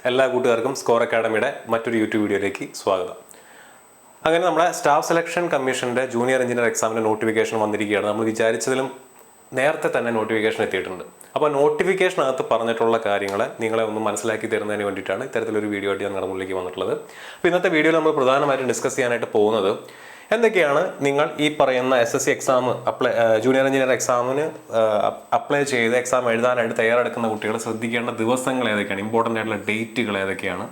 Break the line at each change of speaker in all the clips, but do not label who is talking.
എല്ലാ കൂട്ടുകാർക്കും സ്കോർ അക്കാഡമിയുടെ മറ്റൊരു യൂട്യൂബ് വീഡിയോയിലേക്ക് സ്വാഗതം. അങ്ങനെ നമ്മുടെ സ്റ്റാഫ് സെലക്ഷൻ കമ്മീഷൻ്റെ ജൂനിയർ എഞ്ചിനീയർ എക്സാമിൻ്റെ നോട്ടിഫിക്കേഷൻ വന്നിരിക്കുകയാണ്. നമ്മൾ വിചാരിച്ചതിലും നേരത്തെ തന്നെ നോട്ടിഫിക്കേഷൻ എത്തിയിട്ടുണ്ട്. അപ്പോൾ നോട്ടിഫിക്കേഷനകത്ത് പറഞ്ഞിട്ടുള്ള കാര്യങ്ങൾ നിങ്ങളെ ഒന്ന് മനസ്സിലാക്കി തരുന്നതിന് വേണ്ടിയിട്ടാണ് ഇത്തരത്തിലൊരു വീഡിയോ ആയിട്ട് ഞാൻ നിങ്ങളുടെ മുന്നിലേക്ക് വന്നിട്ടുള്ളത്. അപ്പോൾ ഇന്നത്തെ വീഡിയോയിൽ നമ്മൾ പ്രധാനമായിട്ടും ഡിസ്കസ് ചെയ്യാനായിട്ട് പോകുന്നത് എന്തൊക്കെയാണ് നിങ്ങൾ ഈ പറയുന്ന SSC എക്സാം ജൂനിയർ എഞ്ചിനീയർ എക്സാമിന് അപ്ലൈ ചെയ്ത് എക്സാം എഴുതാനായിട്ട് തയ്യാറെടുക്കുന്ന കുട്ടികൾ ശ്രദ്ധിക്കേണ്ട ദിവസങ്ങൾ ഏതൊക്കെയാണ്, ഇമ്പോർട്ടൻ്റ് ആയിട്ടുള്ള ഡേറ്റുകൾ ഏതൊക്കെയാണ്,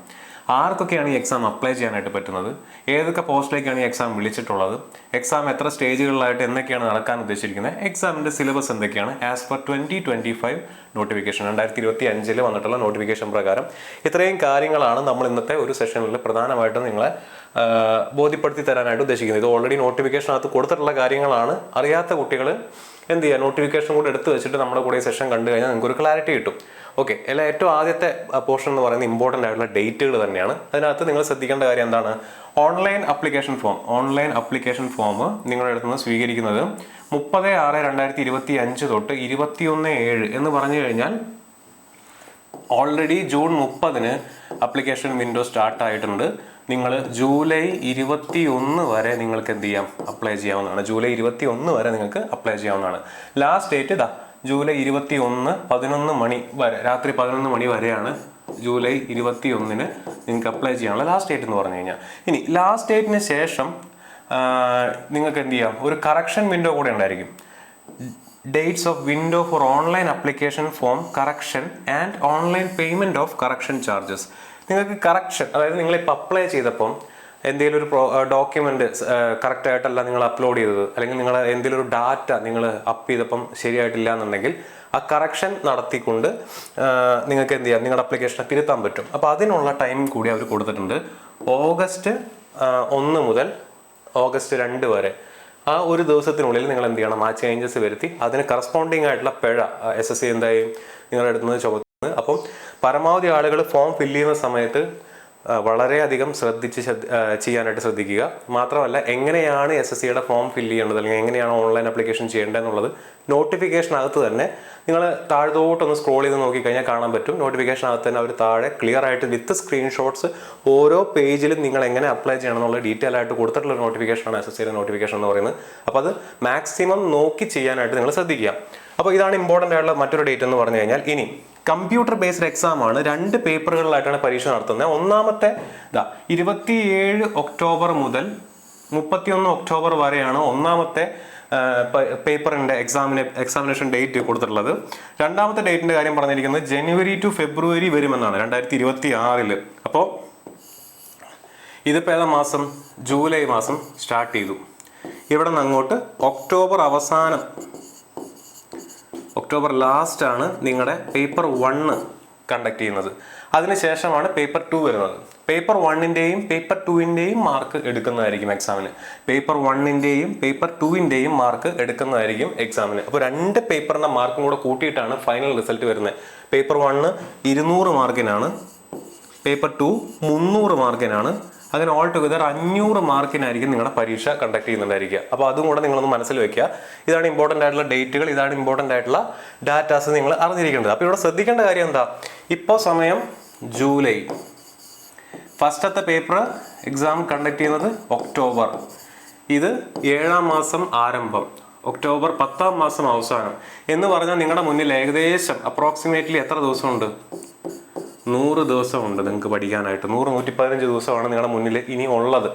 ആർക്കൊക്കെയാണ് ഈ എക്സാം അപ്ലൈ ചെയ്യാനായിട്ട് പറ്റുന്നത്, ഏതൊക്കെ പോസ്റ്റിലേക്കാണ് ഈ എക്സാം വിളിച്ചിട്ടുള്ളത്, എക്സാം എത്ര സ്റ്റേജുകളിലായിട്ട് എന്തൊക്കെയാണ് നടക്കാൻ ഉദ്ദേശിച്ചിരിക്കുന്നത്, എക്സാമിൻ്റെ സിലബസ് എന്തൊക്കെയാണ് ആസ് പെർ 2025 നോട്ടിഫിക്കേഷൻ 2025 വന്നിട്ടുള്ള നോട്ടിഫിക്കേഷൻ പ്രകാരം ഇത്രയും കാര്യങ്ങളാണ് നമ്മൾ ഇന്നത്തെ ഒരു സെഷനിൽ പ്രധാനമായിട്ടും നിങ്ങളെ ബോധ്യപ്പെടുത്തി തരാനായിട്ട് ഉദ്ദേശിക്കുന്നത്. ഇത് ഓൾറെഡി നോട്ടിഫിക്കേഷനകത്ത് കൊടുത്തിട്ടുള്ള കാര്യങ്ങളാണ്. അറിയാത്ത കുട്ടികൾ എന്ത് ചെയ്യുക, നോട്ടിഫിക്കേഷൻ കൂടെ എടുത്ത് വെച്ചിട്ട് നമ്മുടെ കൂടെ ഈ സെഷൻ കണ്ടു കഴിഞ്ഞാൽ നിങ്ങൾക്ക് ഒരു ക്ലാരിറ്റി കിട്ടും. ഓക്കെ, അല്ല ഏറ്റവും ആദ്യത്തെ പോർഷൻ എന്ന് പറയുന്നത് ഇമ്പോർട്ടൻ്റ് ആയിട്ടുള്ള ഡേറ്റുകൾ തന്നെയാണ്. അതിനകത്ത് നിങ്ങൾ ശ്രദ്ധിക്കേണ്ട കാര്യം എന്താണ്, ഓൺലൈൻ അപ്ലിക്കേഷൻ ഫോം നിങ്ങളുടെ അടുത്ത് നിന്ന് സ്വീകരിക്കുന്നത് 30/6/2025 തൊട്ട് 21/7 എന്ന് പറഞ്ഞു കഴിഞ്ഞാൽ already June 30 application window start ആയിട്ടുണ്ട്. നിങ്ങൾ ജൂലൈ 21 വരെ നിങ്ങൾക്ക് എന്ത് ചെയ്യാം, അപ്ലൈ ചെയ്യാവുന്നതാണ്. ജൂലൈ 21 വരെ നിങ്ങൾക്ക് അപ്ലൈ ചെയ്യാവുന്നതാണ്. ലാസ്റ്റ് ഡേറ്റ് ഇതാ ജൂലൈ 21 11 മണി വരെ, രാത്രി 11 മണി വരെയാണ് ജൂലൈ 21 നിങ്ങൾക്ക് അപ്ലൈ ചെയ്യാനുള്ള ലാസ്റ്റ് ഡേറ്റ് എന്ന് പറഞ്ഞു കഴിഞ്ഞാൽ. ഇനി ലാസ്റ്റ് ഡേറ്റിന് ശേഷം നിങ്ങൾക്ക് എന്ത് ചെയ്യാം, ഒരു കറക്ഷൻ വിൻഡോ കൂടെ ഉണ്ടായിരിക്കും. Dates of window for online application form correction and online payment of correction charges. നിങ്ങൾക്ക് കറക്ഷൻ, അതായത് നിങ്ങളിപ്പോൾ അപ്ലൈ ചെയ്തപ്പം എന്തെങ്കിലും ഒരു ഡോക്യുമെൻ്റ് കറക്റ്റായിട്ടല്ല നിങ്ങൾ അപ്ലോഡ് ചെയ്തത്, അല്ലെങ്കിൽ നിങ്ങൾ എന്തെങ്കിലും ഒരു ഡാറ്റ നിങ്ങൾ അപ്പ് ചെയ്തപ്പം ശരിയായിട്ടില്ല എന്നുണ്ടെങ്കിൽ ആ കറക്ഷൻ നടത്തിക്കൊണ്ട് നിങ്ങൾക്ക് എന്ത് ചെയ്യാം, നിങ്ങളുടെ അപ്ലിക്കേഷനെ തിരുത്താൻ പറ്റും. അപ്പോൾ അതിനുള്ള ടൈം കൂടി അവർ കൊടുത്തിട്ടുണ്ട്. ഓഗസ്റ്റ് 1 മുതൽ ഓഗസ്റ്റ് 2 വരെ ആ ഒരു ദിവസത്തിനുള്ളിൽ നിങ്ങൾ എന്ത് ചെയ്യണം, ആ ചേഞ്ചസ് വരുത്തി അതിന് കറസ്പോണ്ടിങ് ആയിട്ടുള്ള പിഴ SSC എന്തായാലും നിങ്ങളുടെ അടുത്ത് നിന്ന് ചുമത്തുന്നത്. അപ്പം പരമാവധി ആളുകൾ ഫോം ഫില്ല് ചെയ്യുന്ന സമയത്ത് വളരെയധികം ചെയ്യാനായിട്ട് ശ്രദ്ധിക്കുക. മാത്രമല്ല, എങ്ങനെയാണ് SSCയുടെ ഫോം ഫില്ല് ചെയ്യേണ്ടത് അല്ലെങ്കിൽ എങ്ങനെയാണ് ഓൺലൈൻ അപ്ലിക്കേഷൻ ചെയ്യേണ്ടതെന്നുള്ളത് നോട്ടിഫിക്കേഷനകത്ത് തന്നെ നിങ്ങൾ താഴത്തോട്ടൊന്ന് സ്ക്രോൾ ചെയ്ത് നോക്കിക്കഴിഞ്ഞാൽ കാണാൻ പറ്റും. നോട്ടിഫിക്കേഷനകത്ത് തന്നെ അവർ താഴെ ക്ലിയർ ആയിട്ട് വിത്ത് സ്ക്രീൻഷോട്ട്സ് ഓരോ പേജിലും നിങ്ങൾ എങ്ങനെ അപ്ലൈ ചെയ്യണം എന്നുള്ള ഡീറ്റെയിൽ ആയിട്ട് കൊടുത്തിട്ടുള്ള നോട്ടിഫിക്കേഷനാണ് SSCയുടെ നോട്ടിഫിക്കേഷൻ എന്ന് പറയുന്നത്. അപ്പോൾ അത് മാക്സിമം നോക്കി ചെയ്യാനായിട്ട് നിങ്ങൾ ശ്രദ്ധിക്കുക. അപ്പോൾ ഇതാണ് ഇമ്പോർട്ടൻ്റ് ആയിട്ടുള്ള മറ്റൊരു ഡേറ്റ് എന്ന് പറഞ്ഞു കഴിഞ്ഞാൽ. ഇനി കമ്പ്യൂട്ടർ ബേസ്ഡ് എക്സാം ആണ്. 2 പേപ്പറുകളിലായിട്ടാണ് പരീക്ഷ നടത്തുന്നത്. ഒന്നാമത്തെ 27 ഒക്ടോബർ മുതൽ 31 ഒക്ടോബർ വരെയാണ് ഒന്നാമത്തെ പേപ്പറിൻ്റെ എക്സാമിനേഷൻ ഡേറ്റ് കൊടുത്തിട്ടുള്ളത്. രണ്ടാമത്തെ ഡേറ്റിൻ്റെ കാര്യം പറഞ്ഞിരിക്കുന്നത് ജനുവരി ടു ഫെബ്രുവരി വരുമെന്നാണ് 2026. അപ്പോൾ ഇതിപ്പോൾ ഏതാ മാസം, ജൂലൈ മാസം സ്റ്റാർട്ട് ചെയ്തു. ഇവിടെ നിന്ന് അങ്ങോട്ട് ഒക്ടോബർ അവസാനം, ഒക്ടോബർ ലാസ്റ്റ് ആണ് നിങ്ങളുടെ പേപ്പർ 1 കണ്ടക്ട് ചെയ്യുന്നത്. അതിനുശേഷമാണ് പേപ്പർ 2 വരുന്നത്. പേപ്പർ 1ൻ്റെയും പേപ്പർ 2ൻ്റെയും മാർക്ക് എടുക്കുന്നതായിരിക്കും എക്സാമിന്. പേപ്പർ 1ൻ്റെയും പേപ്പർ 2ൻ്റെയും മാർക്ക് എടുക്കുന്നതായിരിക്കും എക്സാമിന്. അപ്പോൾ 2 പേപ്പറിൻ്റെ മാർക്കും കൂടെ കൂട്ടിയിട്ടാണ് ഫൈനൽ റിസൾട്ട് വരുന്നത്. പേപ്പർ 1 200 മാർക്കിനാണ്, പേപ്പർ 2 300 മാർക്കിനാണ്. അങ്ങനെ ഓൾ ടുഗദർ 500 മാർക്കിനായിരിക്കും നിങ്ങളുടെ പരീക്ഷ കണ്ടക്ട് ചെയ്യുന്നുണ്ടായിരിക്കുക. അപ്പോൾ അതും കൂടെ നിങ്ങളൊന്ന് മനസ്സിൽ വെക്കുക. ഇതാണ് ഇമ്പോർട്ടൻ്റ് ആയിട്ടുള്ള ഡേറ്റുകൾ, ഇതാണ് ഇമ്പോർട്ടൻ്റ് ആയിട്ടുള്ള ഡാറ്റാസ് നിങ്ങൾ അറിഞ്ഞിരിക്കേണ്ടത്. അപ്പോൾ ഇവിടെ ശ്രദ്ധിക്കേണ്ട കാര്യം എന്താ, ഇപ്പോൾ സമയം ജൂലൈ, ഫസ്റ്റത്തെ പേപ്പർ എക്സാം കണ്ടക്ട് ചെയ്യുന്നത് ഒക്ടോബർ, ഇത് 7ാം മാസം ആരംഭം, ഒക്ടോബർ 10ാം മാസം അവസാനം എന്ന് പറഞ്ഞാൽ നിങ്ങളുടെ മുന്നിൽ ഏകദേശം അപ്രോക്സിമേറ്റ്ലി എത്ര ദിവസമുണ്ട്, 100 ദിവസമുണ്ട് നിങ്ങൾക്ക് പഠിക്കാനായിട്ട്. 115 ദിവസമാണ് നിങ്ങളുടെ മുന്നിൽ ഇനി ഉള്ളത്.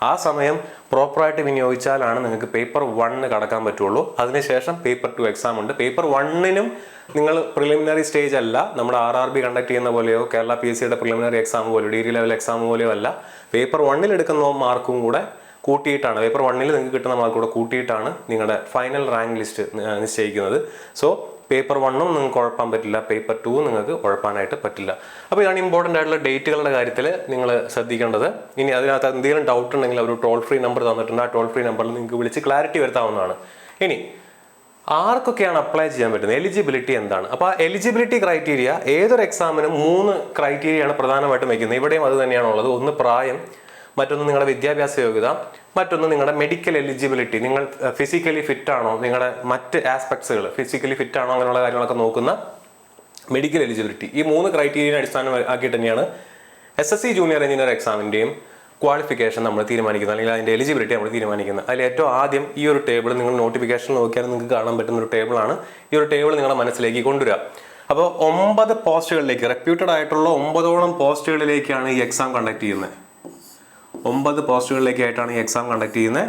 ആ സമയം പ്രോപ്പറായിട്ട് വിനിയോഗിച്ചാലാണ് നിങ്ങൾക്ക് പേപ്പർ 1 കടക്കാൻ പറ്റുള്ളൂ. അതിനുശേഷം പേപ്പർ 2 എക്സാം ഉണ്ട്. പേപ്പർ 1നും നിങ്ങൾ പ്രിലിമിനറി സ്റ്റേജ് അല്ല, നമ്മുടെ RRB കണ്ടക്ട് ചെയ്യുന്ന പോലെയോ കേരള PSCയുടെ പ്രിലിമിനറി എക്സാം പോലെയോ ഡിഗ്രി ലെവൽ എക്സാം പോലെയോ അല്ല. പേപ്പർ 1ൽ എടുക്കുന്ന മാർക്കും കൂടെ കൂട്ടിയിട്ടാണ്, പേപ്പർ 1ൽ നിങ്ങൾക്ക് കിട്ടുന്ന മാർക്ക് കൂടെ കൂട്ടിയിട്ടാണ് നിങ്ങളുടെ ഫൈനൽ റാങ്ക് ലിസ്റ്റ് നിശ്ചയിക്കുന്നത്. സോ പേപ്പർ 1ഉം നിങ്ങൾക്ക് ഉഴപ്പാൻ പറ്റില്ല, പേപ്പർ 2 നിങ്ങൾക്ക് ഉഴപ്പാനായിട്ട് പറ്റില്ല. അപ്പോൾ ഇതാണ് ഇമ്പോർട്ടൻ്റ് ആയിട്ടുള്ള ഡേറ്റുകളുടെ കാര്യത്തിൽ നിങ്ങൾ ശ്രദ്ധിക്കേണ്ടത്. ഇനി അതിനകത്ത് എന്തെങ്കിലും ഡൗട്ട് ഉണ്ടെങ്കിൽ അവർ ടോൾ ഫ്രീ നമ്പർ തന്നിട്ടുണ്ട്. ആ ടോൾ ഫ്രീ നമ്പറിൽ നിങ്ങൾക്ക് വിളിച്ച് ക്ലാരിറ്റി വരുത്താവുന്നതാണ്. ഇനി ആർക്കൊക്കെയാണ് അപ്ലൈ ചെയ്യാൻ പറ്റുന്നത്, എലിജിബിലിറ്റി എന്താണ്? അപ്പോൾ ആ എലിജിബിലിറ്റി ക്രൈറ്റീരിയ ഏതൊരു എക്സാമിനും 3 ക്രൈറ്റീരിയയാണ് പ്രധാനമായിട്ടും വയ്ക്കുന്നത്. ഇവിടെയും അത് തന്നെയാണുള്ളത്. ഒന്ന് പ്രായം, മറ്റൊന്ന് നിങ്ങളുടെ വിദ്യാഭ്യാസ യോഗ്യത, മറ്റൊന്ന് നിങ്ങളുടെ മെഡിക്കൽ എലിജിബിലിറ്റി, നിങ്ങൾ ഫിസിക്കലി ഫിറ്റ് ആണോ, നിങ്ങളുടെ മറ്റ് ആസ്പെക്ട്സുകൾ ഫിസിക്കലി ഫിറ്റ് ആണോ, അങ്ങനെയുള്ള കാര്യങ്ങളൊക്കെ നോക്കുന്ന മെഡിക്കൽ എലിജിബിലിറ്റി. ഈ 3 ക്രൈറ്റീരിയനെ അടിസ്ഥാനമാക്കിയിട്ട് തന്നെയാണ് SSC ജൂനിയർ എഞ്ചിനീയർ എക്സാമിൻ്റെയും ക്വാളിഫിക്കേഷൻ നമ്മൾ തീരുമാനിക്കുന്നത്, അല്ലെങ്കിൽ അതിൻ്റെ എലിജിബിലിറ്റി നമ്മൾ തീരുമാനിക്കുന്നത്. അതിൽ ഏറ്റവും ആദ്യം ഈ ഒരു ടേബിൾ നിങ്ങൾ നോട്ടിഫിക്കേഷൻ നോക്കിയാൽ നിങ്ങൾക്ക് കാണാൻ പറ്റുന്ന ഒരു ടേബിളാണ്. ഈ ഒരു ടേബിൾ നിങ്ങളുടെ മനസ്സിലേക്ക് കൊണ്ടുവരിക. അപ്പോൾ 9 പോസ്റ്റുകളിലേക്ക്, റെപ്യൂട്ടഡ് ആയിട്ടുള്ള 9ഓളം പോസ്റ്റുകളിലേക്കാണ് ഈ എക്സാം കണ്ടക്ട് ചെയ്യുന്നത്. 9 പോസ്റ്റുകളിലേക്കായിട്ടാണ് ഈ എക്സാം കണ്ടക്ട് ചെയ്യുന്നത്.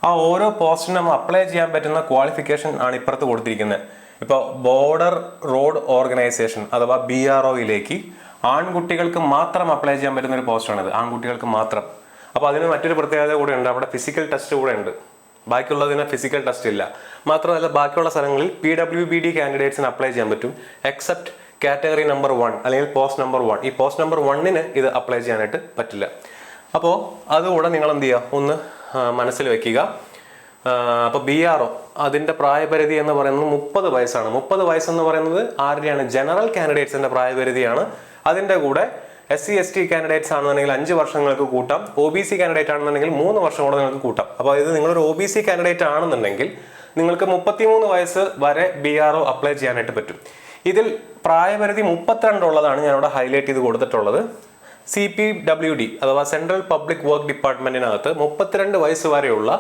ആ ഓരോ പോസ്റ്റിനും നമ്മൾ അപ്ലൈ ചെയ്യാൻ പറ്റുന്ന ക്വാളിഫിക്കേഷൻ ആണ് ഇപ്പുറത്ത് കൊടുത്തിരിക്കുന്നത്. ഇപ്പോൾ ബോർഡർ റോഡ് ഓർഗനൈസേഷൻ അഥവാ BROയിലേക്ക് ആൺകുട്ടികൾക്ക് മാത്രം അപ്ലൈ ചെയ്യാൻ പറ്റുന്ന ഒരു പോസ്റ്റാണിത്, ആൺകുട്ടികൾക്ക് മാത്രം. അപ്പോൾ അതിന് മറ്റൊരു പ്രത്യേകത കൂടെ ഉണ്ട്, അവിടെ ഫിസിക്കൽ ടെസ്റ്റ് കൂടെ ഉണ്ട്. ബാക്കിയുള്ളതിന് ഫിസിക്കൽ ടെസ്റ്റ് ഇല്ല. മാത്രമല്ല ബാക്കിയുള്ള സ്ഥലങ്ങളിൽ PWBD കാൻഡിഡേറ്റ്സിന് അപ്ലൈ ചെയ്യാൻ പറ്റും, എക്സെപ്റ്റ് കാറ്റഗറി നമ്പർ 1 അല്ലെങ്കിൽ പോസ്റ്റ് നമ്പർ 1. ഈ പോസ്റ്റ് നമ്പർ 1ന് ഇത് അപ്ലൈ ചെയ്യാനായിട്ട് പറ്റില്ല. അപ്പോൾ അതുകൂടെ നിങ്ങൾ എന്ത് ചെയ്യുക, ഒന്ന് മനസ്സിൽ വെക്കുക. അപ്പോൾ BRO അതിൻ്റെ പ്രായപരിധി എന്ന് പറയുന്നത് 30 വയസ്സാണ്. 30 വയസ്സെന്ന് പറയുന്നത് ആരുടെയാണ്? ജനറൽ കാൻഡിഡേറ്റ്സിൻ്റെ പ്രായപരിധിയാണ്. അതിൻ്റെ കൂടെ SC ST കാൻഡിഡേറ്റ്സ് ആണെന്നുണ്ടെങ്കിൽ 5 വർഷങ്ങൾക്ക് കൂട്ടാം, OBC കാൻഡിഡേറ്റ് ആണെന്നുണ്ടെങ്കിൽ 3 വർഷം കൂടെ നിങ്ങൾക്ക് കൂട്ടാം. അപ്പോൾ ഇത് നിങ്ങളൊരു OBC കാൻഡിഡേറ്റ് ആണെന്നുണ്ടെങ്കിൽ നിങ്ങൾക്ക് 33 വയസ്സ് വരെ BRO അപ്ലൈ ചെയ്യാനായിട്ട് പറ്റും. ഇതിൽ പ്രായപരിധി 32 ഉള്ളതാണ് ഞാനിവിടെ ഹൈലൈറ്റ് ചെയ്ത് കൊടുത്തിട്ടുള്ളത്. CPWD അഥവാ സെൻട്രൽ പബ്ലിക് വർക്ക് ഡിപ്പാർട്ട്മെന്റിനകത്ത് 32 വയസ്സ് വരെയുള്ള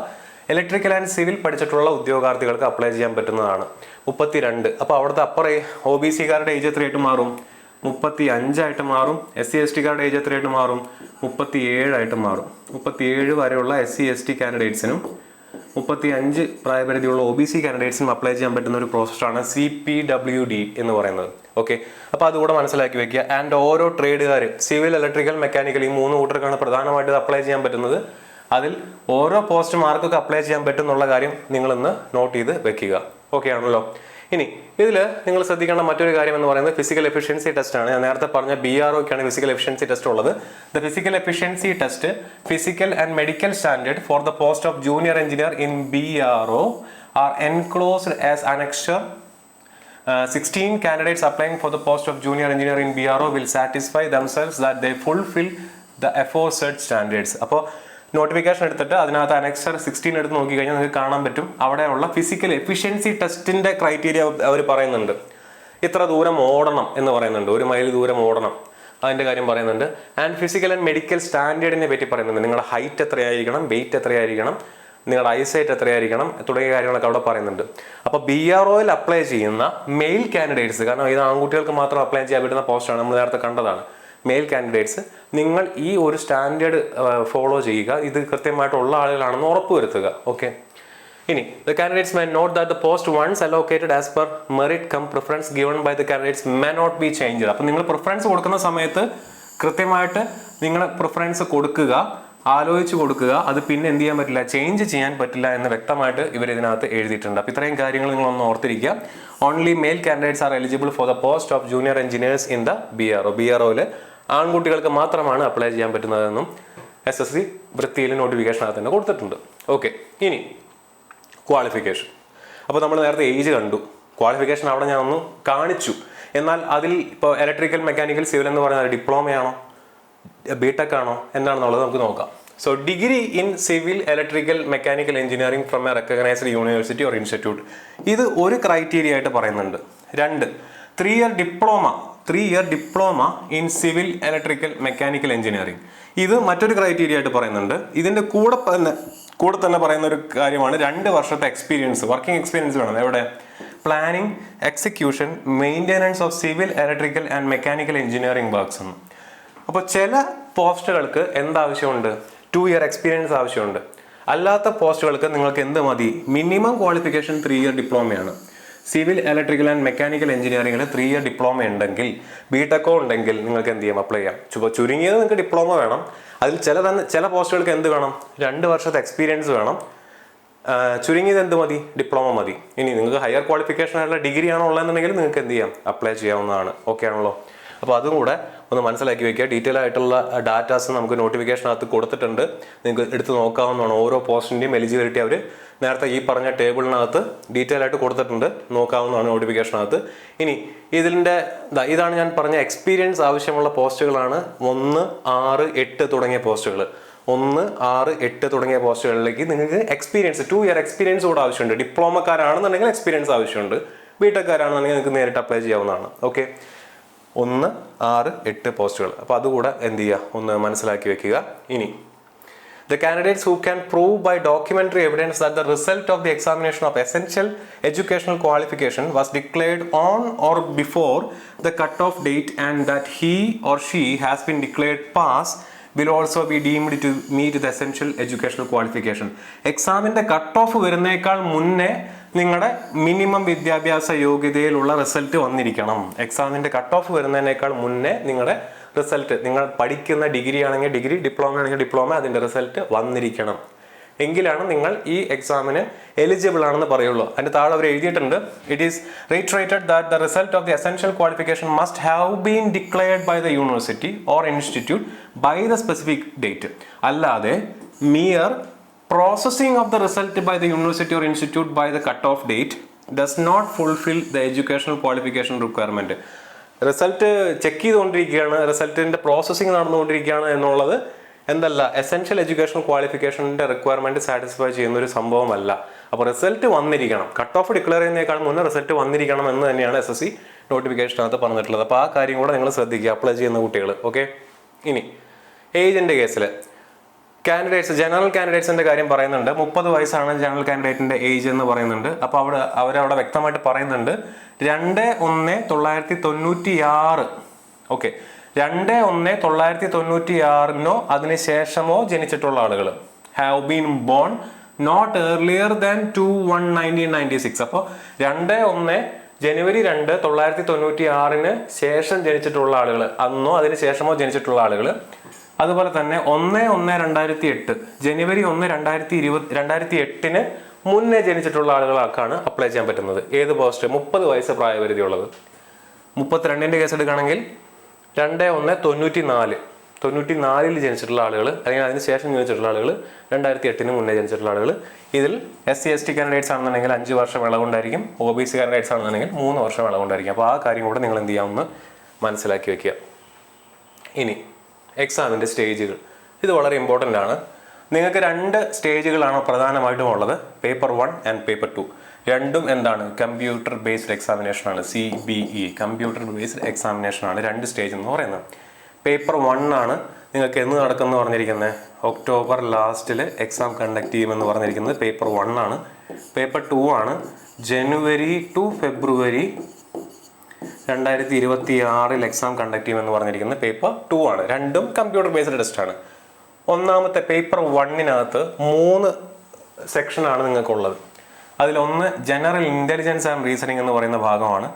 ഇലക്ട്രിക്കൽ ആൻഡ് സിവിൽ പഠിച്ചിട്ടുള്ള ഉദ്യോഗാർത്ഥികൾക്ക് അപ്ലൈ ചെയ്യാൻ പറ്റുന്നതാണ്. 32. അപ്പോൾ അവിടുത്തെ അപ്പുറം OBC-കാരുടെ ഏജ് എത്രയായിട്ട് മാറും? 35 ആയിട്ട് മാറും. SC ST-കാരുടെ ഏജ് എത്രയായിട്ട് മാറും? 37 ആയിട്ട് മാറും. 37 വരെയുള്ള SC ST കാൻഡിഡേറ്റ്സിനും 35 പ്രായപരിധിയുള്ള OBC കാൻഡിഡേറ്റ്സിനും അപ്ലൈ ചെയ്യാൻ പറ്റുന്ന ഒരു പ്രോസസ്സാണ് CPWD എന്ന് പറയുന്നത്. ഓക്കെ, അപ്പോൾ അതുകൂടെ മനസ്സിലാക്കി വെക്കുക. ആൻഡ് ഓരോ ട്രേഡുകാർ, സിവിൽ, ഇലക്ട്രിക്കൽ, മെക്കാനിക്കൽ, ഈ 3 കൂട്ടർക്കാണ് പ്രധാനമായിട്ട് അപ്ലൈ ചെയ്യാൻ പറ്റുന്നത്. അതിൽ ഓരോ പോസ്റ്റ് മാർക്കൊക്കെ അപ്ലൈ ചെയ്യാൻ പറ്റുന്നുള്ള കാര്യം നിങ്ങളിന്ന് നോട്ട് ചെയ്ത് വെക്കുക. ഓക്കെ ആണല്ലോ. ഇനി ഇതിൽ നിങ്ങൾ ശ്രദ്ധിക്കേണ്ട മറ്റൊരു കാര്യം എന്ന് പറയുന്നത് ഫിസിക്കൽ എഫിഷ്യൻസി ടെസ്റ്റ് ആണ്. ഞാൻ നേരത്തെ പറഞ്ഞ BROക്കാണ് ഫിസിക്കൽ എഫിഷ്യൻസി ടെസ്റ്റ് ഉള്ളത്. The physical efficiency test, physical and medical standard for the post of junior engineer in BRO R enclosed as annexure. 16 candidates applying for the post of junior engineer in BRO will satisfy themselves that they fulfill the aforesaid standards. അപ്പോൾ notification എടുത്തിട്ട് അതിനകത്ത് annexure 16 എടുത്ത് നോക്കിക്കഴിഞ്ഞാൽ നിങ്ങൾക്ക് കാണാൻ പറ്റും അവിടെയുള്ള physical efficiency ടെസ്റ്റിന്റെ ക്രൈറ്റീരിയ അവർ പറയുന്നുണ്ട്. ഇത്ര ദൂരം ഓടണം എന്ന് പറയുന്നുണ്ട്, 1 മൈൽ ദൂരം ഓടണം, അതിന്റെ കാര്യം പറയുന്നുണ്ട്. ആൻഡ് ഫിസിക്കൽ ആൻഡ് മെഡിക്കൽ സ്റ്റാൻഡേർഡിനെ പറ്റി പറയുന്നുണ്ട്. നിങ്ങളുടെ ഹൈറ്റ് എത്രയായിരിക്കണം, വെയിറ്റ് എത്രയായിരിക്കണം, നിങ്ങളുടെ ഐസൈറ്റ് എത്രയായിരിക്കണം തുടങ്ങിയ കാര്യങ്ങളൊക്കെ അവിടെ പറയുന്നുണ്ട്. അപ്പോൾ BROയിൽ അപ്ലൈ ചെയ്യുന്ന മെയിൽ കാൻഡിഡേറ്റ്സ്, കാരണം ഇത് ആൺകുട്ടികൾക്ക് മാത്രം അപ്ലൈ ചെയ്യാൻ പറ്റുന്ന പോസ്റ്റാണ്, നമ്മൾ നേരത്തെ കണ്ടതാണ്. മെയിൽ കാൻഡിഡേറ്റ്സ് നിങ്ങൾ ഈ ഒരു സ്റ്റാൻഡേർഡ് ഫോളോ ചെയ്യുക, ഇത് കൃത്യമായിട്ടുള്ള ആളുകളാണെന്ന് ഉറപ്പുവരുത്തുക. ഓക്കെ, ഇനി the candidates may note that the post once allocated as per merit cum preference given by the candidates may not be changed. അപ്പോൾ നിങ്ങൾ പ്രിഫറൻസ് കൊടുക്കുന്ന സമയത്ത് കൃത്യമായിട്ട് നിങ്ങൾ പ്രിഫറൻസ് കൊടുക്കുക, ആലോചിച്ച് കൊടുക്കുക. അത് പിന്നെ എന്ത് ചെയ്യാൻ പറ്റില്ല, ചേഞ്ച് ചെയ്യാൻ പറ്റില്ല എന്ന് വ്യക്തമായിട്ട് ഇവർ ഇതിനകത്ത് എഴുതിയിട്ടുണ്ട്. അപ്പോൾ ഇത്രയും കാര്യങ്ങൾ നിങ്ങളൊന്ന് ഓർത്തിരിക്കുക. Only mail candidates are eligible for the post of junior engineers in the BRO. BROയിൽ ആൺകുട്ടികൾക്ക് മാത്രമാണ് അപ്ലൈ ചെയ്യാൻ പറ്റുന്നതെന്നും SSC വൃത്തിയിൽ നോട്ടിഫിക്കേഷനകത്ത് തന്നെ കൊടുത്തിട്ടുണ്ട്. ഓക്കെ, ഇനി ക്വാളിഫിക്കേഷൻ. അപ്പോൾ നമ്മൾ നേരത്തെ ഏജ് കണ്ടു, ക്വാളിഫിക്കേഷൻ അവിടെ ഞാൻ ഒന്ന് കാണിച്ചു. എന്നാൽ അതിൽ ഇപ്പോൾ ഇലക്ട്രിക്കൽ, മെക്കാനിക്കൽ, സിവിൽ എന്ന് പറയുന്നത് ഡിപ്ലോമയാണോ, BTech ആണോ, എന്താണെന്നുള്ളത് നമുക്ക് നോക്കാം. So degree in civil, electrical, mechanical engineering from A recognised university or institute, ഇത് ഒരു ക്രൈറ്റീരിയ ആയിട്ട് പറയുന്നുണ്ട്. 2, 3 year diploma in civil, electrical, mechanical engineering, ഇത് മറ്റൊരു ക്രൈറ്റീരിയ ആയിട്ട് പറയുന്നുണ്ട്. ഇതിൻ്റെ കൂടെ തന്നെ പറയുന്ന ഒരു കാര്യമാണ് 2 വർഷത്തെ എക്സ്പീരിയൻസ്, വർക്കിംഗ് എക്സ്പീരിയൻസ് വേണം. എവിടെ? Planning, execution, maintenance of civil, electrical and mechanical engineering works എന്ന്. അപ്പോൾ ചില പോസ്റ്റുകൾക്ക് എന്താവശ്യമുണ്ട്? 2 ഇയർ എക്സ്പീരിയൻസ് ആവശ്യമുണ്ട്. അല്ലാത്ത പോസ്റ്റുകൾക്ക് നിങ്ങൾക്ക് എന്ത് മതി? മിനിമം ക്വാളിഫിക്കേഷൻ 3 ഇയർ ഡിപ്ലോമയാണ്. സിവിൽ, ഇലക്ട്രിക്കൽ ആൻഡ് മെക്കാനിക്കൽ എഞ്ചിനീയറിംഗിൽ 3 ഇയർ ഡിപ്ലോമ ഉണ്ടെങ്കിൽ, BTech ഉണ്ടെങ്കിൽ നിങ്ങൾക്ക് എന്ത് ചെയ്യാം? അപ്ലൈ ചെയ്യാം. ചുരുങ്ങിയത് നിങ്ങൾക്ക് ഡിപ്ലോമ വേണം. അതിൽ ചില പോസ്റ്റുകൾക്ക് എന്ത് വേണം? 2 വർഷത്തെ എക്സ്പീരിയൻസ് വേണം. ചുരുങ്ങിയത് എന്ത് മതി? ഡിപ്ലോമ മതി. ഇനി നിങ്ങൾക്ക് ഹയർ ക്വാളിഫിക്കേഷൻ ആയിട്ടുള്ള ഡിഗ്രി ആണോ ഉള്ളതെന്നുണ്ടെങ്കിൽ നിങ്ങൾക്ക് എന്ത് ചെയ്യാം? അപ്ലൈ ചെയ്യാവുന്നതാണ്. ഓക്കെ ആണല്ലോ. അപ്പോൾ അതും കൂടെ ഒന്ന് മനസ്സിലാക്കി വെക്കുക. ഡീറ്റെയിൽ ആയിട്ടുള്ള ഡാറ്റാസ് നമുക്ക് നോട്ടിഫിക്കേഷനകത്ത് കൊടുത്തിട്ടുണ്ട്, നിങ്ങൾക്ക് എടുത്ത് നോക്കാവുന്നതാണ്. ഓരോ പോസ്റ്റിൻ്റെയും എലിജിബിലിറ്റി അവർ നേരത്തെ ഈ പറഞ്ഞ ടേബിളിനകത്ത് ഡീറ്റെയിൽ ആയിട്ട് കൊടുത്തിട്ടുണ്ട്, നോക്കാവുന്നതാണ് നോട്ടിഫിക്കേഷനകത്ത്. ഇനി ഇതാണ് ഞാൻ പറഞ്ഞ എക്സ്പീരിയൻസ് ആവശ്യമുള്ള പോസ്റ്റുകളാണ് 1, 6, 8 തുടങ്ങിയ പോസ്റ്റുകൾ. 1, 6, 8 തുടങ്ങിയ പോസ്റ്റുകളിലേക്ക് നിങ്ങൾക്ക് എക്സ്പീരിയൻസ് 2 ഇയർ എക്സ്പീരിയൻസ് കൂടെ ആവശ്യമുണ്ട്. ഡിപ്ലോമക്കാരാണെന്നുണ്ടെങ്കിൽ എക്സ്പീരിയൻസ് ആവശ്യമുണ്ട്. ബിടെക്കാരാണെന്നുണ്ടെങ്കിൽ നിങ്ങൾക്ക് നേരിട്ട് അപ്ലൈ ചെയ്യാവുന്നതാണ്. ഓക്കെ, 1, 6, 8 പോസ്റ്റുകൾ. അപ്പോൾ അതുകൂടെ എന്ത് ചെയ്യുക, ഒന്ന് മനസ്സിലാക്കി വെക്കുക. ഇനി the candidates who can prove by documentary evidence that the result of the examination of essential educational qualification was declared on or before the cutoff date and that he or she has been declared pass will also be deemed to meet the essential educational qualification. എക്സാമിൻ്റെ cut off വരുന്നേക്കാൾ മുന്നേ നിങ്ങളുടെ minimum വിദ്യാഭ്യാസ യോഗ്യതയിലുള്ള result വന്നിരിക്കണം. എക്സാമിൻ്റെ cut off വരുന്നതിനേക്കാൾ മുന്നേ നിങ്ങളുടെ result, നിങ്ങൾ പഠിക്കുന്ന degree ആണെങ്കിൽ ഡിഗ്രി, ഡിപ്ലോമ ആണെങ്കിൽ ഡിപ്ലോമ, അതിൻ്റെ റിസൾട്ട് വന്നിരിക്കണം. എങ്കിലാണ് നിങ്ങൾ ഈ എക്സാമിന് എലിജിബിൾ ആണെന്ന് പറയുള്ളൂ. അതിൻ്റെ താഴെ അവർ എഴുതിയിട്ടുണ്ട്, it is reiterated that the result of the essential qualification must have been declared by the university or institute by the specific date. അല്ലാതെ mere processing of the result by the university or institute by the cutoff date does not fulfill the educational qualification requirement. Result check ചെയ്തുകൊണ്ടിരിക്കുകയാണ്, റിസൾട്ടിൻ്റെ processing നടന്നുകൊണ്ടിരിക്കുകയാണ് എന്നുള്ളത് എന്തല്ല, essential educational ക്വാളിഫിക്കേഷൻ്റെ requirement satisfy ചെയ്യുന്ന ഒരു സംഭവമല്ല. അപ്പോൾ result വന്നിരിക്കണം, cut off declare ചെയ്യുന്നതിനേക്കാൾ മുന്നേ റിസൾട്ട് വന്നിരിക്കണം എന്ന് തന്നെയാണ് SSC നോട്ടിഫിക്കേഷനകത്ത് പറഞ്ഞിട്ടുള്ളത്. അപ്പോൾ ആ കാര്യം കൂടെ നിങ്ങൾ ശ്രദ്ധിക്കുക, അപ്ലൈ ചെയ്യുന്ന കുട്ടികൾ. ഓക്കെ, ഇനി ഏജിൻ്റെ കേസിൽ കാൻഡിഡേറ്റ്സ്, ജനറൽ കാൻഡിഡേറ്റ്സിൻ്റെ കാര്യം പറയുന്നുണ്ട്. 30 വയസ്സാണ് ജനറൽ കാൻഡിഡേറ്റിൻ്റെ ഏജ് എന്ന് പറയുന്നുണ്ട്. അപ്പോൾ അവരവിടെ വ്യക്തമായിട്ട് പറയുന്നുണ്ട് 2/1/1996. ഓക്കെ, 2/1/1996 അതിനുശേഷമോ ജനിച്ചിട്ടുള്ള ആളുകൾ have been born not earlier than 2/1/1996. അപ്പോൾ 2/1 ജനുവരി 2, 1996 ശേഷം ജനിച്ചിട്ടുള്ള ആളുകൾ, അന്നോ അതിന് ശേഷമോ ജനിച്ചിട്ടുള്ള ആളുകൾ. അതുപോലെ തന്നെ 1/1/2008 ജനുവരി 1, 2008 മുന്നേ ജനിച്ചിട്ടുള്ള ആളുകൾക്കാണ് അപ്ലൈ ചെയ്യാൻ പറ്റുന്നത്. ഏത് പോസ്റ്റ്? 30 വയസ്സ് പ്രായപരിധി ഉള്ളത്. 32ന്റെ കേസ് എടുക്കുകയാണെങ്കിൽ 2/1/94 ജനിച്ചിട്ടുള്ള ആളുകൾ, അല്ലെങ്കിൽ അതിന് ശേഷം ജനിച്ചിട്ടുള്ള ആളുകൾ, 2008 മുന്നേ ജനിച്ചിട്ടുള്ള ആളുകൾ. ഇതിൽ SC/ST കാൻഡിഡേറ്റ്സ് ആണെന്നുണ്ടെങ്കിൽ 5 വർഷം ഇളവുണ്ടായിരിക്കും, OBC കാൻഡിഡേറ്റ്സ് ആണെന്നുണ്ടെങ്കിൽ 3 വർഷം ഇളവുണ്ടായിരിക്കും. അപ്പോൾ ആ കാര്യം കൂടെ നിങ്ങൾ എന്ത് ചെയ്യാമെന്ന് മനസ്സിലാക്കി വെക്കുക. ഇനി എക്സാമിൻ്റെ സ്റ്റേജുകൾ, ഇത് വളരെ ഇമ്പോർട്ടൻ്റ് ആണ്. നിങ്ങൾക്ക് 2 സ്റ്റേജുകളാണ് പ്രധാനമായിട്ടും ഉള്ളത്, പേപ്പർ 1 ആൻഡ് പേപ്പർ 2. രണ്ടും എന്താണ്? കമ്പ്യൂട്ടർ ബേസ്ഡ് എക്സാമിനേഷൻ ആണ്, CBE, കമ്പ്യൂട്ടർ ബേസ്ഡ് എക്സാമിനേഷൻ ആണ് 2 സ്റ്റേജ് എന്ന് പറയുന്നത്. പേപ്പർ 1 ആണ് നിങ്ങൾക്ക് എന്ന് നടക്കുമെന്ന് പറഞ്ഞിരിക്കുന്നത്, ഒക്ടോബർ ലാസ്റ്റിൽ എക്സാം കണ്ടക്ട് ചെയ്യുമെന്ന് പറഞ്ഞിരിക്കുന്നത് പേപ്പർ 1 ആണ്. പേപ്പർ 2 ആണ് ജനുവരി ടു ഫെബ്രുവരി 2026 എക്സാം കണ്ടക്ട് ചെയ്യുമെന്ന് പറഞ്ഞിരിക്കുന്നത് പേപ്പർ 2 ആണ്. രണ്ടും കമ്പ്യൂട്ടർ ബേസ്ഡ് ടെസ്റ്റ് ആണ്. ഒന്നാമത്തെ പേപ്പർ 1-നകത്ത് 3 സെക്ഷനാണ് നിങ്ങൾക്കുള്ളത്. അതിലൊന്ന് ജനറൽ ഇൻ്റലിജൻസ് ആൻഡ് റീസണിങ് എന്ന് പറയുന്ന ഭാഗമാണ്.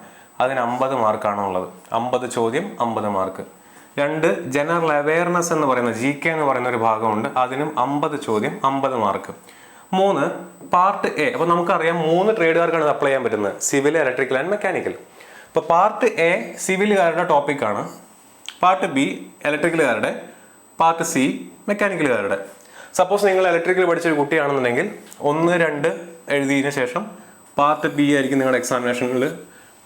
അതിന് 50 മാർക്കാണ് ഉള്ളത്. 50 ചോദ്യം 50 മാർക്ക്. 2 ജനറൽ അവെയർനെസ് എന്ന് പറയുന്ന GK എന്ന് പറയുന്ന ഒരു ഭാഗമുണ്ട്. അതിനും 50 ചോദ്യം 50 മാർക്ക്. 3 part A. അപ്പോൾ നമുക്കറിയാം 3 ട്രേഡുകാർക്കാണ് ഇത് അപ്ലൈ ചെയ്യാൻ പറ്റുന്നത്, സിവിൽ, ഇലക്ട്രിക്കൽ ആൻഡ് മെക്കാനിക്കൽ. ഇപ്പോൾ പാർട്ട് A സിവിലുകാരുടെ ടോപ്പിക്കാണ്, പാർട്ട് B ഇലക്ട്രിക്കലുകാരുടെ, പാർട്ട് C മെക്കാനിക്കലുകാരുടെ. സപ്പോസ് നിങ്ങൾ ഇലക്ട്രിക്കൽ പഠിച്ചൊരു കുട്ടിയാണെന്നുണ്ടെങ്കിൽ 1, 2 എഴുതിയതിന് ശേഷം പാർട്ട് B ആയിരിക്കും നിങ്ങളുടെ എക്സാമിനേഷനിൽ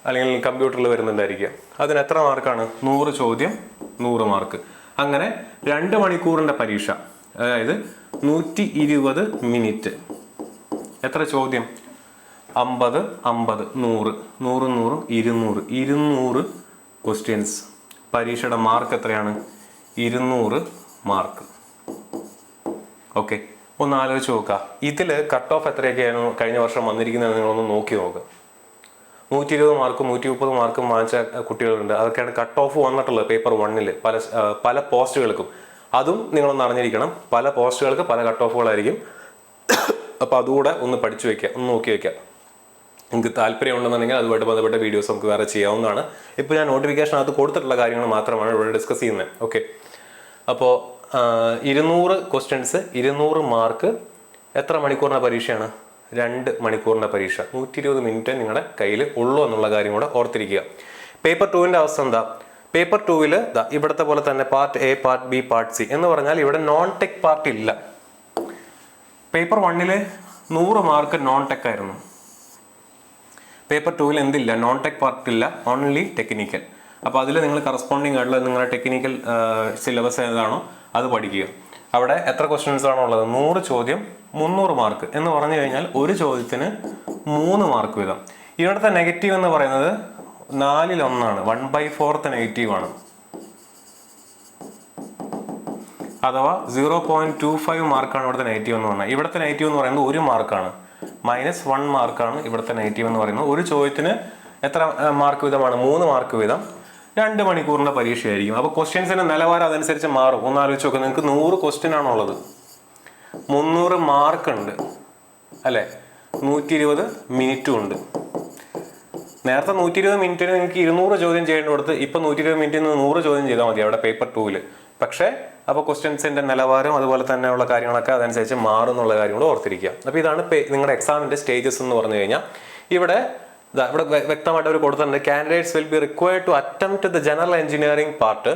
അല്ലെങ്കിൽ കമ്പ്യൂട്ടറിൽ വരുന്നുണ്ടായിരിക്കുക. അതിന് എത്ര മാർക്കാണ്? 100 ചോദ്യം 100 മാർക്ക്. അങ്ങനെ 2 മണിക്കൂറിൻ്റെ പരീക്ഷ, അതായത് 120 മിനിറ്റ്. എത്ര ചോദ്യം? 50, 50, 100, 100, 100, 200 ക്വസ്റ്റ്യൻസ്. പരീക്ഷയുടെ മാർക്ക് എത്രയാണ്? 200 മാർക്ക്. ഓക്കെ, ഒന്ന് ആലോചിച്ച് നോക്കുക. ഇതിൽ കട്ട് ഓഫ് എത്രയൊക്കെയാണ് കഴിഞ്ഞ വർഷം വന്നിരിക്കുന്നത് നിങ്ങളൊന്ന് നോക്കി നോക്കുക. 120 മാർക്കും 130 മാർക്കും വാങ്ങിച്ച കുട്ടികളുണ്ട്. അതൊക്കെയാണ് കട്ട് ഓഫ് വന്നിട്ടുള്ളത് പേപ്പർ 1-ൽ പല പോസ്റ്റുകൾക്കും. അതും നിങ്ങളൊന്ന് അറിഞ്ഞിരിക്കണം, പല പോസ്റ്റുകൾക്ക് പല കട്ട് ഓഫുകളായിരിക്കും. അപ്പോൾ അതുകൂടെ ഒന്ന് പഠിച്ചു വയ്ക്കുക, ഒന്ന് നോക്കി വയ്ക്കുക. നിങ്ങൾക്ക് താല്പര്യം ഉണ്ടെന്നുണ്ടെങ്കിൽ അതുമായിട്ട് ബന്ധപ്പെട്ട വീഡിയോസ് നമുക്ക് വേറെ ചെയ്യാവുന്നതാണ്. ഇപ്പോൾ ഞാൻ നോട്ടിഫിക്കേഷനകത്ത് കൊടുത്തിട്ടുള്ള കാര്യങ്ങൾ മാത്രമാണ് ഇവിടെ ഡിസ്കസ് ചെയ്യുന്നത്. ഓക്കെ, അപ്പോൾ 200 ക്വസ്റ്റ്യൻസ് 200 മാർക്ക്. എത്ര മണിക്കൂറിൻ്റെ പരീക്ഷയാണ്? 2 മണിക്കൂറിൻ്റെ പരീക്ഷ. 120 മിനിറ്റ് നിങ്ങളുടെ കയ്യിൽ ഉള്ളൂ എന്നുള്ള കാര്യം കൂടെ ഓർത്തിരിക്കുക. പേപ്പർ 2-ൻ്റെ അവസ്ഥ എന്താ? പേപ്പർ 2-ൽ ഇവിടുത്തെ പോലെ തന്നെ part A, part B, part C എന്ന് പറഞ്ഞാൽ ഇവിടെ നോൺ ടെക് പാർട്ട് ഇല്ല. പേപ്പർ 1-ൽ 100 മാർക്ക് നോൺ ടെക് ആയിരുന്നു. പേപ്പർ 2-ൽ എന്തില്ല? നോൺ ടെക് പാർട്ട് ഇല്ല, ഓൺലി ടെക്നിക്കൽ. അപ്പോൾ അതിൽ നിങ്ങൾ കറസ്പോണ്ടിങ് ആയിട്ടുള്ള നിങ്ങളുടെ ടെക്നിക്കൽ സിലബസ് ഏതാണോ അത് പഠിക്കുക. അവിടെ എത്ര ക്വസ്റ്റ്യൻസ് ആണോ ഉള്ളത്? 100 ചോദ്യം 300 മാർക്ക് എന്ന് പറഞ്ഞു കഴിഞ്ഞാൽ ഒരു ചോദ്യത്തിന് 3 മാർക്ക് വീതം. ഇവിടുത്തെ നെഗറ്റീവ് എന്ന് പറയുന്നത് 4/1, 1/4 നെഗറ്റീവാണ്. അഥവാ 0.25 മാർക്കാണ് ഇവിടുത്തെ നെഗറ്റീവ് എന്ന് പറഞ്ഞാൽ. ഇവിടുത്തെ നെഗറ്റീവ് എന്ന് പറയുന്നത് 1 മാർക്കാണ്, -1 മാർക്കാണ് ഇവിടുത്തെ നെഗറ്റീവ് എന്ന് പറയുന്നത്. ഒരു ചോദ്യത്തിന് എത്ര മാർക്ക് വീതമാണ്? 3 മാർക്ക് വീതം. 2 മണിക്കൂറിൻ്റെ പരീക്ഷയായിരിക്കും. അപ്പോൾ ക്വസ്റ്റ്യൻസിൻ്റെ നിലവാരം അതനുസരിച്ച് മാറും. ഒന്ന് ആലോചിച്ച് നോക്കുക, നിങ്ങൾക്ക് 100 ക്വസ്റ്റ്യൻ ആണുള്ളത്, 300 മാർക്ക് ഉണ്ട് അല്ലേ, 120 മിനിറ്റും ഉണ്ട്. നേരത്തെ 120 മിനിറ്റിന് നിങ്ങൾക്ക് 200 ചോദ്യം ചെയ്യേണ്ടി കൊടുത്ത് ഇപ്പം 120 മിനിറ്റിൽ നിന്ന് 100 ചോദ്യം ചെയ്താൽ മതി അവിടെ പേപ്പർ 2-ൽ. പക്ഷേ അപ്പോൾ ക്വസ്റ്റ്യൻസിൻ്റെ നിലവാരം അതുപോലെ തന്നെയുള്ള കാര്യങ്ങളൊക്കെ അതനുസരിച്ച് മാറും എന്നുള്ള കാര്യം കൂടെ ഓർത്തിരിക്കുക. അപ്പോൾ ഇതാണ് നിങ്ങളുടെ എക്സാമിൻ്റെ സ്റ്റേജസ് എന്ന് പറഞ്ഞു കഴിഞ്ഞാൽ. ഇവിടെ വ്യക്തമായിട്ട് അവർ കൊടുത്തിട്ടുണ്ട്, candidates will be required to attempt the general engineering part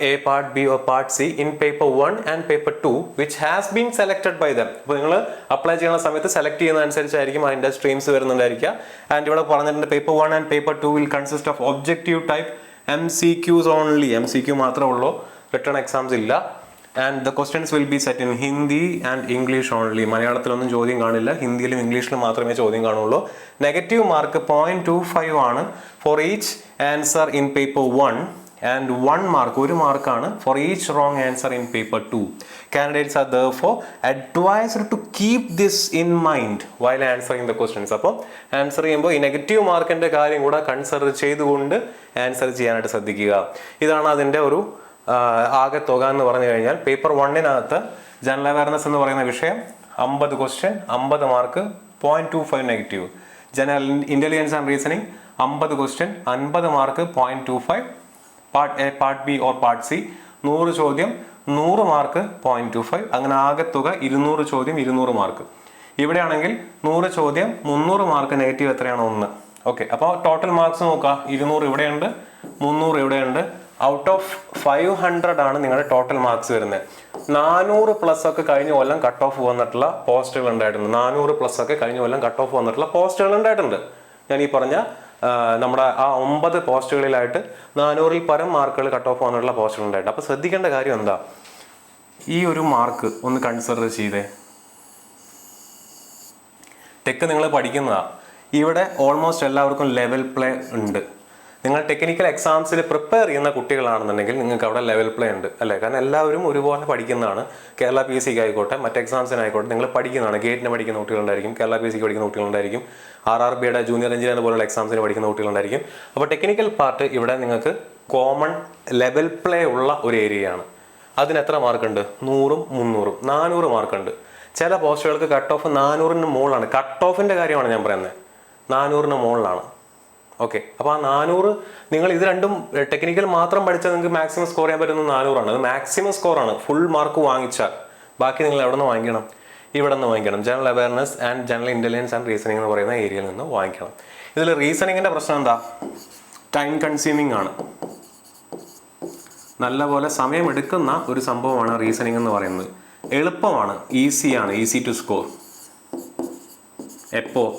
A, part B or part C in paper 1 and paper 2 which has been selected by them. അപ്പോൾ നിങ്ങൾ അപ്ലൈ ചെയ്യുന്ന സമയത്ത് സെലക്ട് ചെയ്യുന്നതനുസരിച്ചായിരിക്കും അതിൻ്റെ സ്ട്രീംസ് വരുന്നുണ്ടായിരിക്കുക. ആൻഡ് ഇവിടെ പറഞ്ഞിട്ടുണ്ട് paper 1 and paper 2 will consist of objective type MCQs only. MCQ മാത്രമേ ഉള്ളൂ, written exams ഇല്ല. And the questions will be set in Hindi and English only. മലയാളത്തിലൊന്നും ചോദ്യം കാണില്ല, ഹിന്ദിയിലും ഇംഗ്ലീഷിലും മാത്രമേ ചോദ്യം കാണുള്ളൂ. നെഗറ്റീവ് മാർക്ക് 0.25 ആണ് for each answer in paper 1 and 1 mark, 1 മാർക്കാണ് for each wrong answer in paper 2. Candidates are therefore advised to keep this in mind while answering the questions. അപ്പോൾ ആൻസർ ചെയ്യുമ്പോൾ ഈ നെഗറ്റീവ് മാർക്കിൻ്റെ കാര്യം കൂടെ കൺസിഡർ ചെയ്തുകൊണ്ട് answer ചെയ്യാനായിട്ട് ശ്രദ്ധിക്കുക. ഇതാണ് അതിൻ്റെ ഒരു ആകെ തുക എന്ന് പറഞ്ഞു കഴിഞ്ഞാൽ. പേപ്പർ 1-നകത്ത് ജനറൽ അവയർനെസ് എന്ന് പറയുന്ന വിഷയം 50 question, 50 mark, 0.25 negative. General intelligence and reasoning 50 question, 50 mark, 0.25. Part A, part B or part C 100 ചോദ്യം, 100 മാർക്ക്, 0.25. അങ്ങനെ ആകെ തുക 200 ചോദ്യം, 200 മാർക്ക്. ഇവിടെയാണെങ്കിൽ 100 ചോദ്യം, 300 മാർക്ക്, നെഗറ്റീവ് എത്രയാണ്? 1. ഓക്കെ, അപ്പോൾ ടോട്ടൽ മാർക്സ് നോക്കുക. 200 ഇവിടെയുണ്ട്, 300 ഇവിടെയുണ്ട്. ഔട്ട് ഓഫ് 500 ആണ് നിങ്ങളുടെ ടോട്ടൽ മാർക്സ് വരുന്നത്. 400+ ഒക്കെ കഴിഞ്ഞ കൊല്ലം കട്ട് ഓഫ് വന്നിട്ടുള്ള പോസ്റ്റുകൾ ഉണ്ടായിട്ടുണ്ട്. 400+ ഒക്കെ കഴിഞ്ഞ കൊല്ലം കട്ട് ഓഫ് വന്നിട്ടുള്ള പോസ്റ്റുകൾ ഉണ്ടായിട്ടുണ്ട്. ഞാൻ ഈ പറഞ്ഞ നമ്മുടെ ആ 9 പോസ്റ്റുകളിലായിട്ട് 400-ൽ പരം മാർക്കുകൾ കട്ട് ഓഫ് വന്നിട്ടുള്ള പോസ്റ്റുകൾ ഉണ്ടായിട്ടുണ്ട്. അപ്പോൾ ശ്രദ്ധിക്കേണ്ട കാര്യം എന്താ, ഈ ഒരു മാർക്ക് ഒന്ന് കൺസിഡർ ചെയ്തേ. ടെക്ക് നിങ്ങൾ പഠിക്കുന്നതാണ്. ഇവിടെ ഓൾമോസ്റ്റ് എല്ലാവർക്കും ലെവൽ പ്ലേ ഉണ്ട്. നിങ്ങൾ ടെക്നിക്കൽ എക്സാംസിൽ പ്രിപ്പയർ ചെയ്യുന്ന കുട്ടികളാണെന്നുണ്ടെങ്കിൽ നിങ്ങൾക്ക് അവിടെ ലെവൽ പ്ലേ ഉണ്ട് അല്ലേ. കാരണം എല്ലാവരും ഒരുപോലെ പഠിക്കുന്നതാണ്. കേരള PSC ആയിക്കോട്ടെ, മറ്റ് എക്സാംസിനായിക്കോട്ടെ നിങ്ങൾ പഠിക്കുന്നതാണ്. ഗേറ്റിന് പഠിക്കുന്ന കുട്ടികളുണ്ടായിരിക്കും, കേരള PSCക്ക് പഠിക്കുന്ന കുട്ടികളുണ്ടായിരിക്കും, RRBയുടെ ജൂനിയർ എഞ്ചിനീയർ പോലുള്ള എക്സാംസിന് പഠിക്കുന്ന കുട്ടികളുണ്ടായിരിക്കും. അപ്പോൾ ടെക്നിക്കൽ പാർട്ട് ഇവിടെ നിങ്ങൾക്ക് കോമൺ ലെവൽ പ്ലേ ഉള്ള ഒരു ഏരിയയാണ്. അതിന് എത്ര മാർക്കുണ്ട്? 100-ഉം 300-ഉം 400 മാർക്കുണ്ട്. ചില പോസ്റ്റുകൾക്ക് കട്ട് ഓഫ് 400-ന് മുകളിലാണ്. കട്ട് ഓഫിൻ്റെ കാര്യമാണ് ഞാൻ പറയുന്നത്, 400-ന് മുകളിലാണ്. ഓക്കെ, അപ്പോൾ ആ 400 നിങ്ങൾ ഇത് രണ്ടും ടെക്നിക്കൽ മാത്രം പഠിച്ചാൽ നിങ്ങൾക്ക് മാക്സിമം സ്കോർ ചെയ്യാൻ പറ്റുന്നത് 400-ആണ്. അത് മാക്സിമം സ്കോറാണ്. ഫുൾ മാർക്ക് വാങ്ങിച്ചാൽ ബാക്കി നിങ്ങൾ എവിടെ നിന്ന് വാങ്ങിക്കണം? ഇവിടെ നിന്ന് വാങ്ങിക്കണം. General awareness and general intelligence and reasoning എന്ന് പറയുന്ന ഏരിയയിൽ നിന്ന് വാങ്ങിക്കണം. ഇതിൽ റീസണിങ്ങിൻ്റെ പ്രശ്നം എന്താ? ടൈം കൺസ്യൂമിംഗ് ആണ്. നല്ലപോലെ സമയമെടുക്കുന്ന ഒരു സംഭവമാണ് റീസണിങ് എന്ന് പറയുന്നത്. എളുപ്പമാണ്, ഈസിയാണ്, ഈസി ടു സ്കോർ. എപ്പോൾ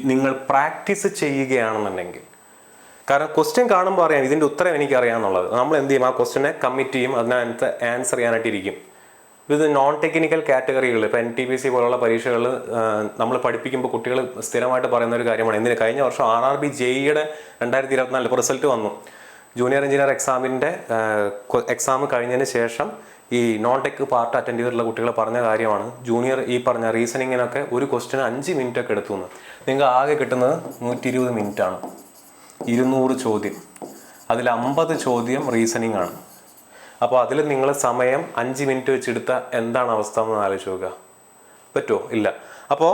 നിങ്ങൾ പ്രാക്ടീസ് ചെയ്യുകയാണെന്നുണ്ടെങ്കിൽ. കാരണം ക്വസ്റ്റ്യൻ കാണുമ്പോൾ അറിയാം ഇതിൻ്റെ ഉത്തരം എനിക്കറിയാമെന്നുള്ളത്. നമ്മൾ എന്ത് ചെയ്യും? ആ ക്വസ്റ്റ്യനെ കമ്മിറ്റ് ചെയ്യും, അതിനകത്ത് ആൻസർ ചെയ്യാനായിട്ടിരിക്കും. ഇത് നോൺ ടെക്നിക്കൽ കാറ്റഗറികൾ, ഇപ്പോൾ NTPC പോലുള്ള പരീക്ഷകൾ നമ്മൾ പഠിപ്പിക്കുമ്പോൾ കുട്ടികൾ സ്ഥിരമായിട്ട് പറയുന്ന ഒരു കാര്യമാണ്. എന്തിന്? കഴിഞ്ഞ വർഷം RRB JEE-യുടെ 2024 ഇപ്പോൾ റിസൾട്ട് വന്നു. ജൂനിയർ എഞ്ചിനീയർ എക്സാം കഴിഞ്ഞതിന് ശേഷം ഈ നോൺ ടെക് പാർട്ട് അറ്റൻഡ് ചെയ്തിട്ടുള്ള കുട്ടികൾ പറഞ്ഞ കാര്യമാണ്. ജൂനിയർ ഈ പറഞ്ഞ റീസണിങ്ങിനൊക്കെ ഒരു ക്വസ്റ്റിന് 5 മിനിറ്റൊക്കെ എടുത്തു എന്ന്. നിങ്ങൾക്ക് ആകെ കിട്ടുന്നത് 120 മിനിറ്റാണ്. 200 ചോദ്യം, അതിൽ 50 ചോദ്യം റീസണിങ് ആണ്. അപ്പോൾ അതിൽ നിങ്ങൾ സമയം 5 മിനിറ്റ് വെച്ചെടുത്ത എന്താണ് അവസ്ഥ എന്ന് ആലോചിച്ച് നോക്കുക. പറ്റുമോ? ഇല്ല. അപ്പോൾ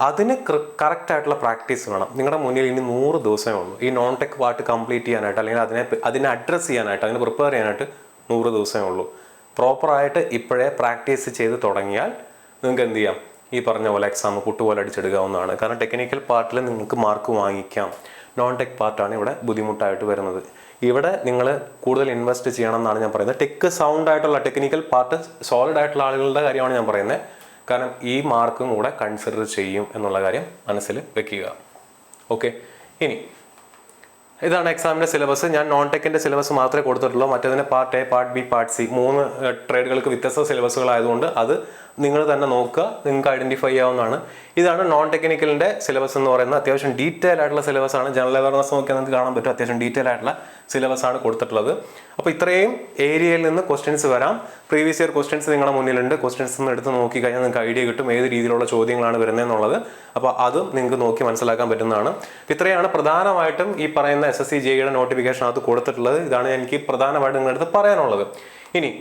അതിന് കറക്റ്റായിട്ടുള്ള പ്രാക്ടീസ് വേണം. നിങ്ങളുടെ മുന്നിൽ ഇനി 100 ദിവസമേ ഉള്ളൂ ഈ നോൺ ടെക് പാർട്ട് കംപ്ലീറ്റ് ചെയ്യാനായിട്ട്, അല്ലെങ്കിൽ അതിനെ അഡ്രസ്സ് ചെയ്യാനായിട്ട്, അതിനെ പ്രിപ്പയർ ചെയ്യാനായിട്ട് 100 ദിവസമേ ഉള്ളൂ. പ്രോപ്പറായിട്ട് ഇപ്പോഴേ പ്രാക്ടീസ് ചെയ്ത് തുടങ്ങിയാൽ നിങ്ങൾക്ക് എന്ത് ചെയ്യാം? ഈ പറഞ്ഞ പോലെ എക്സാം പുട്ടുപോലെ അടിച്ചെടുക്കാവുന്നതാണ്. കാരണം ടെക്നിക്കൽ പാർട്ടിൽ നിങ്ങൾക്ക് മാർക്ക് വാങ്ങിക്കാം. നോൺ ടെക് പാർട്ടാണ് ഇവിടെ ബുദ്ധിമുട്ടായിട്ട് വരുന്നത്. ഇവിടെ നിങ്ങൾ കൂടുതൽ ഇൻവെസ്റ്റ് ചെയ്യണം എന്നാണ് ഞാൻ പറയുന്നത്. സൗണ്ട് ആയിട്ടുള്ള ടെക്നിക്കൽ പാർട്ട് സോളിഡ് ആയിട്ടുള്ള ആളുകളുടെ കാര്യമാണ് ഞാൻ പറയുന്നത്. കാരണം ഈ മാർക്കും കൂടെ കൺസിഡർ ചെയ്യും എന്നുള്ള കാര്യം മനസ്സിൽ വെക്കുക. ഓക്കെ, ഇനി ഇതാണ് എക്സാമിൻ്റെ സിലബസ്. ഞാൻ നോൺ ടെക്കിൻ്റെ സിലബസ് മാത്രമേ കൊടുത്തിട്ടുള്ളൂ. മറ്റേതിന് part A, part B, part C 3 ട്രേഡുകൾക്ക് വ്യത്യസ്ത സിലബസുകളായതുകൊണ്ട് അത് നിങ്ങൾ തന്നെ നോക്കുക, നിങ്ങൾക്ക് ഐഡന്റിഫൈ ചെയ്യാവുന്നതാണ്. ഇതാണ് നോൺ ടെക്നിക്കലിന്റെ സിലബസ് എന്ന് പറയുന്നത്. അത്യാവശ്യം ഡീറ്റെയിൽ ആയിട്ടുള്ള സിലബസ് ആണ്. ജനറൽ അവയർനെസ് നോക്കിയാൽ നിങ്ങൾക്ക് കാണാൻ പറ്റും, അത്യാവശ്യം ഡീറ്റെയിൽ ആയിട്ടുള്ള സിലബസ് ആണ് കൊടുത്തിട്ടുള്ളത്. അപ്പോൾ ഇത്രയും ഏരിയയിൽ നിന്ന് ക്വസ്റ്റ്യൻസ് വരാം. പ്രീവിയസ് ഇയർ ക്വസ്റ്റ്യൻസ് നിങ്ങളുടെ മുന്നിലുണ്ട്. ക്വസ്റ്റ്യൻസ് ഒന്ന് എടുത്ത് നോക്കി കഴിഞ്ഞാൽ നിങ്ങൾക്ക് ഐഡിയ കിട്ടും ഏത് രീതിയിലുള്ള ചോദ്യങ്ങളാണ് വരുന്നതെന്നുള്ളത്. അപ്പോൾ അതും നിങ്ങൾക്ക് നോക്കി മനസ്സിലാക്കാൻ പറ്റുന്നതാണ്. ഇത്രയാണ് പ്രധാനമായിട്ടും ഈ പറയുന്ന SSC JEEയുടെ നോട്ടിഫിക്കേഷനകത്ത് കൊടുത്തിട്ടുള്ളത്. ഇതാണ് എനിക്ക് പ്രധാനമായിട്ടും നിങ്ങളുടെ അടുത്ത് പറയാനുള്ളത്. ഇനി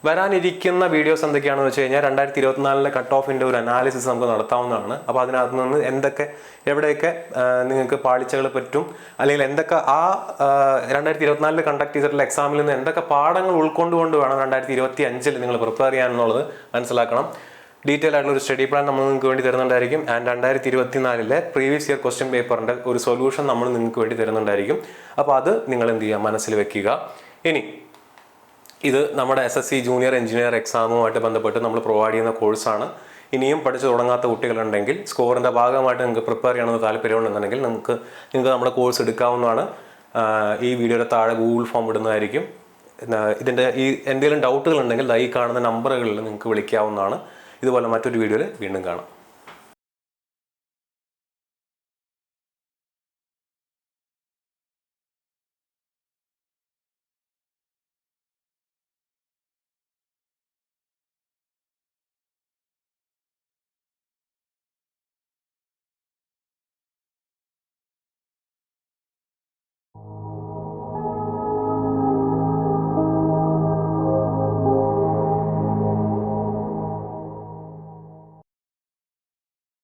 വരാനിരിക്കുന്ന വീഡിയോസ് എന്തൊക്കെയാണെന്ന് വെച്ച് കഴിഞ്ഞാൽ 2024 കട്ട് ഓഫിൻ്റെ ഒരു അനാലിസിസ് നമുക്ക് നടത്താവുന്നതാണ്. അപ്പോൾ അതിനകത്ത് നിന്ന് എവിടെയൊക്കെ നിങ്ങൾക്ക് പാളിച്ചകൾ പറ്റും, അല്ലെങ്കിൽ എന്തൊക്കെ 2024 കണ്ടക്ട് ചെയ്തിട്ടുള്ള എക്സാമിൽ നിന്ന് എന്തൊക്കെ പാഠങ്ങൾ ഉൾക്കൊണ്ടുകൊണ്ട് വേണം 2025 നിങ്ങൾ പ്രിപ്പയർ ചെയ്യാനെന്നുള്ളത് മനസ്സിലാക്കണം. ഡീറ്റെയിൽ ആയിട്ടുള്ള ഒരു സ്റ്റഡി പ്ലാൻ നമ്മൾ നിങ്ങൾക്ക് വേണ്ടി തരുന്നുണ്ടായിരിക്കും. ആൻഡ് 2024 പ്രീവിയസ് ഇയർ ക്വസ്റ്റ്യൻ പേപ്പറിൻ്റെ ഒരു സൊല്യൂഷൻ നമ്മൾ നിങ്ങൾക്ക് വേണ്ടി തരുന്നുണ്ടായിരിക്കും. അപ്പോൾ അത് നിങ്ങൾ എന്ത് ചെയ്യുക, മനസ്സിൽ വെക്കുക. ഇനി ഇത് നമ്മുടെ SSC ജൂനിയർ എഞ്ചിനീയർ എക്സാമുമായിട്ട് ബന്ധപ്പെട്ട് നമ്മൾ പ്രൊവൈഡ് ചെയ്യുന്ന കോഴ്സാണ്. ഇനിയും പഠിച്ചു തുടങ്ങാത്ത കുട്ടികളുണ്ടെങ്കിൽ സ്കോറിൻ്റെ ഭാഗമായിട്ട് നിങ്ങൾക്ക് പ്രിപ്പയർ ചെയ്യണമെന്ന് താല്പര്യമുണ്ടെന്നുണ്ടെങ്കിൽ നിങ്ങൾക്ക് നമ്മുടെ കോഴ്സ് എടുക്കാവുന്നതാണ്. ഈ വീഡിയോയുടെ താഴെ ഗൂഗിൾ ഫോം ഇടുന്നതായിരിക്കും. ഇതിൻ്റെ എന്തെങ്കിലും ഡൗട്ടുകൾ ഉണ്ടെങ്കിൽ ഈ കാണുന്ന നമ്പറുകളിൽ നിങ്ങൾക്ക് വിളിക്കാവുന്നതാണ്. ഇതുപോലെ മറ്റൊരു വീഡിയോയിൽ വീണ്ടും കാണാം.